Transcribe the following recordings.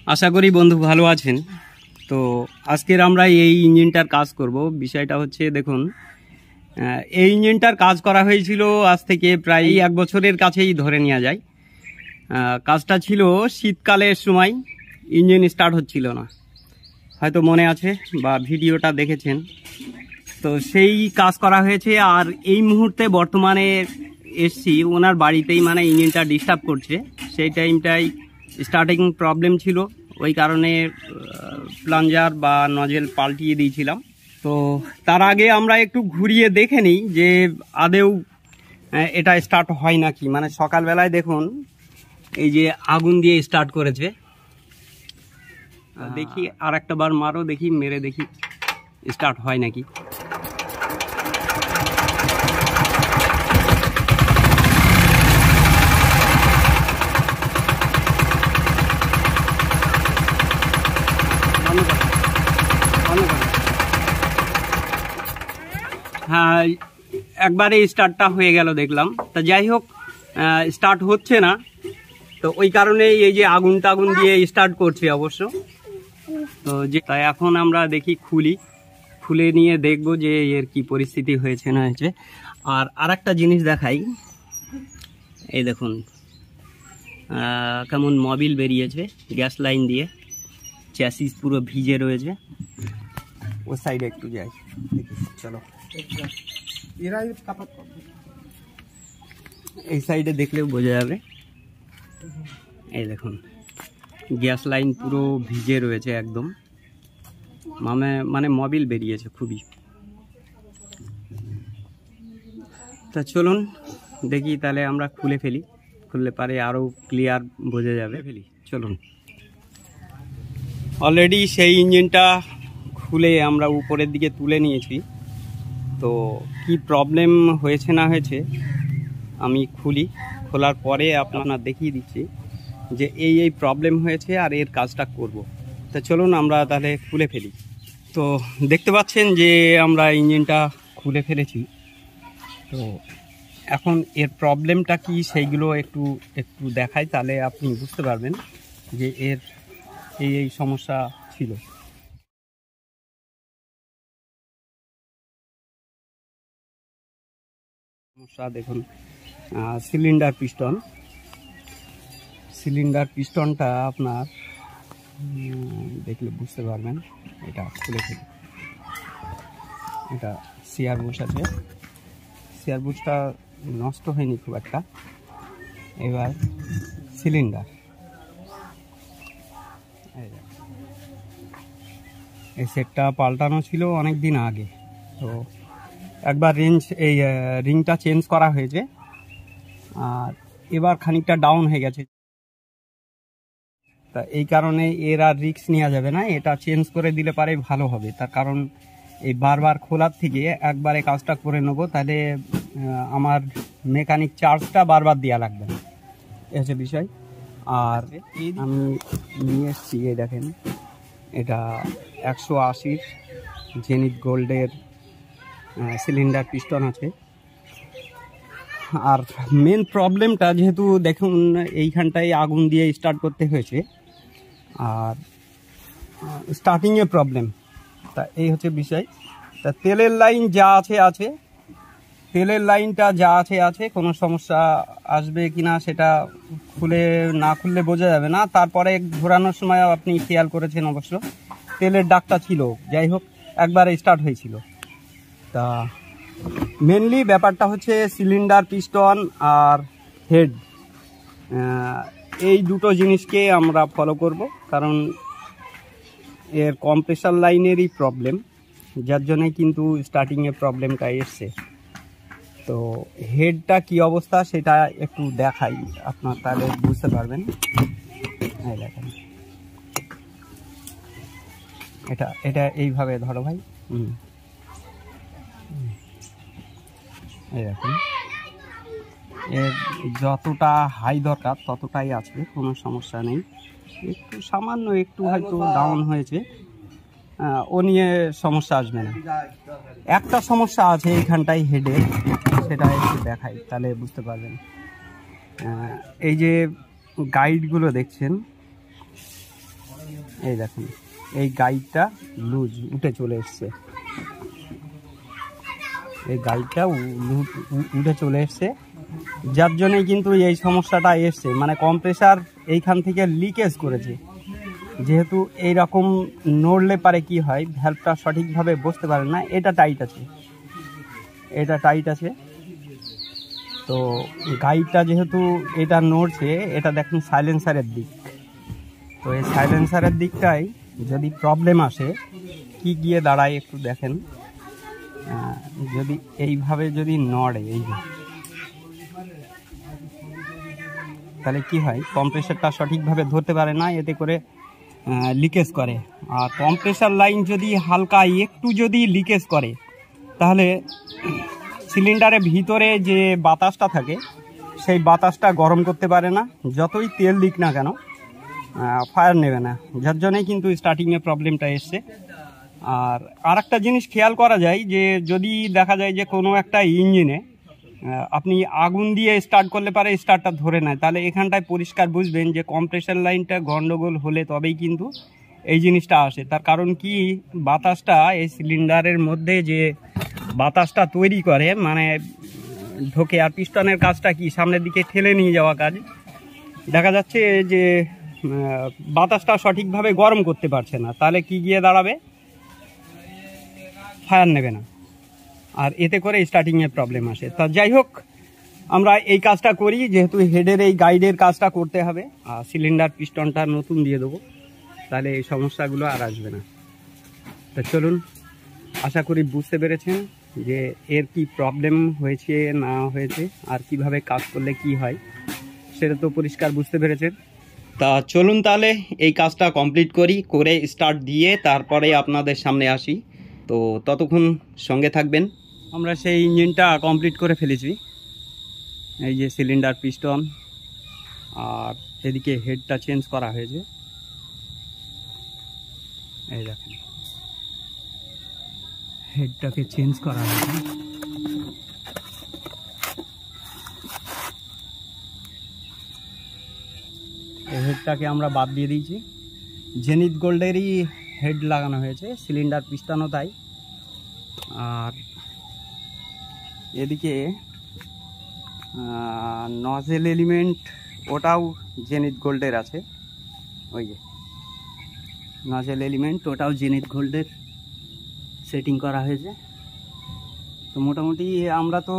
আশা করি বন্ধু ভালো আছেন। তো আজকের আমরা এই ইঞ্জিনটার কাজ করব। বিষয়টা হচ্ছে দেখুন, এই ইঞ্জিনটার কাজ করা হয়েছিল আজ থেকে প্রায় 1 বছরের কাছেই ধরে নেওয়া যায়। কাজটা ছিল শীতকালের সময়, ইঞ্জিন স্টার্ট হচ্ছিল না, হয়তো মনে আছে বা ভিডিওটা দেখেছেন। তো সেই কাজ করা হয়েছে, আর এই মুহূর্তে বর্তমানে এসছি ওনার বাড়িতেই, মানে ইঞ্জিনটা ডিস্টার্ব করছে। সেই টাইমটাই স্টার্টিং প্রবলেম ছিল, ওই কারণে প্লাঞ্জার বা নজেল পাল্টিয়ে দিয়েছিলাম। তো তার আগে আমরা একটু ঘুরিয়ে দেখে নিই যে আদেও এটা স্টার্ট হয় নাকি। মানে সকালবেলায় দেখুন এই যে আগুন দিয়ে স্টার্ট করেছে। দেখি আর একটা বার মারো, দেখি মেরে দেখি স্টার্ট হয় নাকি। হ্যাঁ, একবারে স্টার্টটা হয়ে গেল দেখলাম। তা যাই হোক, স্টার্ট হচ্ছে না, তো ওই কারণেই এই যে আগুন টাগুন দিয়ে স্টার্ট করছে অবশ্য। তো যে তাই এখন আমরা দেখি খুলে নিয়ে দেখবো যে এর কি পরিস্থিতি হয়েছে না হয়েছে। আর একটা জিনিস দেখাই, এই দেখুন কেমন মোবিল বেরিয়েছে গ্যাস লাইন দিয়ে, চ্যাসিস পুরো ভিজে রয়েছে। ও সাইডে একটু যাই, চলো এই সাইডে দেখলেও বোঝা যাবে। এই দেখুন গ্যাস লাইন পুরো ভিজে রয়েছে একদম, মানে মোবিল বেরিয়েছে খুবই। তা চলুন দেখি, তাহলে আমরা খুলে ফেলি, খুললে পারে আরও ক্লিয়ার বোঝা যাবে। চলুন, অলরেডি সেই ইঞ্জিনটা খুলে আমরা উপরের দিকে তুলে নিয়েছি। তো কি প্রবলেম হয়েছে না হয়েছে আমি খোলার পরে আপনার দেখিয়ে দিচ্ছি যে এই প্রবলেম হয়েছে আর এর কাজটা করব। তা চলুন আমরা তাহলে খুলে ফেলি। তো দেখতে পাচ্ছেন যে আমরা ইঞ্জিনটা খুলে ফেলেছি। তো এখন এর প্রবলেমটা কি সেইগুলো একটু দেখাই, তাহলে আপনি বুঝতে পারবেন যে এর এই সমস্যা ছিল। সমস্যা দেখুন, সিলিন্ডার পিস্টনটা আপনার দেখলে বুঝতে পারবেন। এটা খুলে ফেলি, এটা সিয়ার বুশ আছে, সিয়ার বুশটা নষ্ট হয়নি খুব একটা। এবার সিলিন্ডার, এই সেটটা পাল্টানো ছিল অনেক দিন আগে। তো একবার রিংটা চেঞ্জ করা হয়েছে, আর এবার খানিকটা ডাউন হয়ে গেছে। তা এই কারণে এর আর রিস্ক নেওয়া যাবে না, এটা চেঞ্জ করে দিলে পারে ভালো হবে। তার কারণ এই বারবার খোলার থেকে একবারে কাজটা করে নেবো, তাহলে আমার মেকানিক চার্জটা বারবার দেওয়া লাগবে না, এ হচ্ছে বিষয়। আর আমি নিয়ে এসছি, এই দেখেন এটা 180 জেনিথ গোল্ডের সিলিন্ডার পিস্টন আছে। আর মেন প্রবলেমটা যেহেতু দেখুন এইখানটায় আগুন দিয়ে স্টার্ট করতে হয়েছে, আর স্টার্টিংয়ে প্রবলেম, তা এই হচ্ছে বিষয়। তা তেলের লাইন যা আছে, তেলের লাইনটা যা আছে, কোনো সমস্যা আসবে কিনা সেটা না খুললে বোঝা যাবে না। তারপরে ঘোরানোর সময় আপনি খেয়াল করেছেন অবশ্য তেলের দাগটা ছিল, যাই হোক একবারে স্টার্ট হয়েছিল। তা মেনলি ব্যাপারটা হচ্ছে সিলিন্ডার পিস্টন আর হেড, এই দুটো জিনিসকে আমরা ফলো করব, কারণ এর কম্প্রেসার লাইনেরই প্রবলেম, যার জন্যে কিন্তু স্টার্টিংয়ে প্রবলেমটা এসছে। তো হেডটা কি অবস্থা সেটা একটু দেখাই আপনার, তাহলে বুঝতে পারবেন। এই দেখেন এটা এইভাবে ধরো ভাই, এই দেখুন এর যতটা হাই দরকার ততটাই আছে, কোনো সমস্যা নেই। একটু সামান্য একটু হয়তো ডাউন হয়েছে, ও নিয়ে সমস্যা আসবে না। একটা সমস্যা আছে এইখানটায় হেডে, সেটা একটু দেখাই তাহলে বুঝতে পারবেন। এই যে গাইডগুলো দেখছেন, এই দেখুন এই গাইডটা লুজ উঠে চলে এসছে, এই গাইডটা উঠে চলে এসছে, যার জন্যই কিন্তু এই সমস্যাটা এসছে। মানে কম্প্রেসার এইখান থেকে লিকেজ করেছে, যেহেতু এই রকম নড়লে পারে কি হয়, ভ্যালভটা সঠিকভাবে বসতে পারে না। এটা টাইট আছে, এটা টাইট আছে, তো গাইডটা যেহেতু এটা নড়ছে, এটা দেখুন সাইলেন্সারের দিক, তো এই সাইলেন্সারের দিকটাই যদি প্রবলেম আসে কি গিয়ে দাঁড়ায় একটু দেখেন। যদি এইভাবে যদি নড়ে তাহলে কি হয়, কম্প্রেসারটা সঠিকভাবে ধরতে পারে না, এতে করে লিকেজ করে। আর কম্প্রেসার লাইন যদি হালকা একটু যদি লিকেজ করে তাহলে সিলিন্ডারের ভিতরে যে বাতাসটা থাকে সেই বাতাসটা গরম করতে পারে না, যতই তেল দিক না কেন ফায়ার নেবে না, যার জন্যই কিন্তু স্টার্টিংয়ে প্রবলেমটা এসছে। আর আরেকটা জিনিস খেয়াল করা যায় যে যদি দেখা যায় যে কোনো একটা ইঞ্জিনে আপনি আগুন দিয়ে স্টার্ট করলে পারে স্টার্টটা ধরে নেয়, তাহলে এখানটায় পরিষ্কার বুঝবেন যে কম্প্রেসার লাইনটা গন্ডগোল হলে তবেই কিন্তু এই জিনিসটা আসে। তার কারণ কি, বাতাসটা এই সিলিন্ডারের মধ্যে যে বাতাসটা তৈরি করে মানে ঢোকে, আর পিস্টনের কাজটা কি সামনের দিকে ঠেলে নিয়ে যাওয়া কাজ, দেখা যাচ্ছে যে বাতাসটা সঠিকভাবে গরম করতে পারছে না, তাহলে কি গিয়ে দাঁড়াবে, ফায়ার নেবে না, আর এতে করে স্টার্টিংয়ের প্রবলেম আসে। তা যাই হোক, আমরা এই কাজটা করি, যেহেতু হেডের এই গাইডের কাজটা করতে হবে, আর সিলিন্ডার পিস্টনটা নতুন দিয়ে দেবো, তাহলে এই সমস্যাগুলো আর আসবে না। তা চলুন, আশা করি বুঝতে পেরেছেন যে এর কি প্রবলেম হয়েছে না হয়েছে, আর কিভাবে কাজ করলে কি হয় সেটা তো পরিষ্কার বুঝতে পেরেছেন। তা চলুন তাহলে এই কাজটা কমপ্লিট করি, করে স্টার্ট দিয়ে তারপরে আপনাদের সামনে আসি। তো ততক্ষণ সঙ্গে থাকবেন। আমরা সেই ইঞ্জিনটা কমপ্লিট করে ফেলেছি, এই যে সিলিন্ডার পিস্টন, আর এদিকে হেডটা চেঞ্জ করা হয়েছে, এই দেখেন হেডটাকে চেঞ্জ করা হয়েছে। এই হেডটাকে আমরা বাদ দিয়ে দিয়েছি, জেনিথ গোল্ডেরই হেড লাগানো হয়েছে, সিলিন্ডার পিস্টনও তাই। আর এদিকে নজেল এলিমেন্ট ওটাও জেনিথ গোল্ডের আছে, ওই যে নজেল এলিমেন্ট ওটাও জেনিথ গোল্ডের সেটিং করা হয়েছে। তো মোটামুটি আমরা তো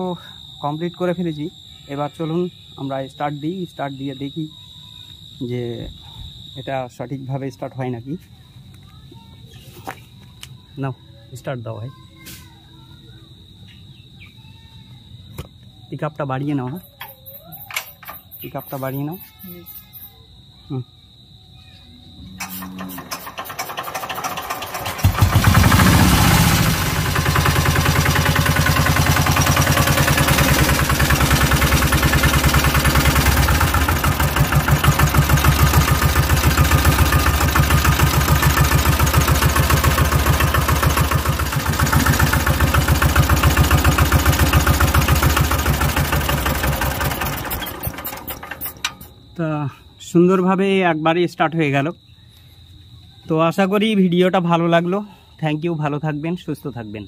কমপ্লিট করে ফেলেছি। এবার চলুন আমরা স্টার্ট দিই, স্টার্ট দিয়ে দেখি যে এটা সঠিকভাবে স্টার্ট হয় নাকি। নাও স্টার্ট দাও ভাই, পিক আপটা বাড়িয়ে নাও, হ্যাঁ পিক আপটা বাড়িয়ে নাও। তা সুন্দরভাবে একবারই স্টার্ট হয়ে গেল। তো আশা করি ভিডিওটা ভালো লাগলো। থ্যাংক ইউ, ভালো থাকবেন, সুস্থ থাকবেন।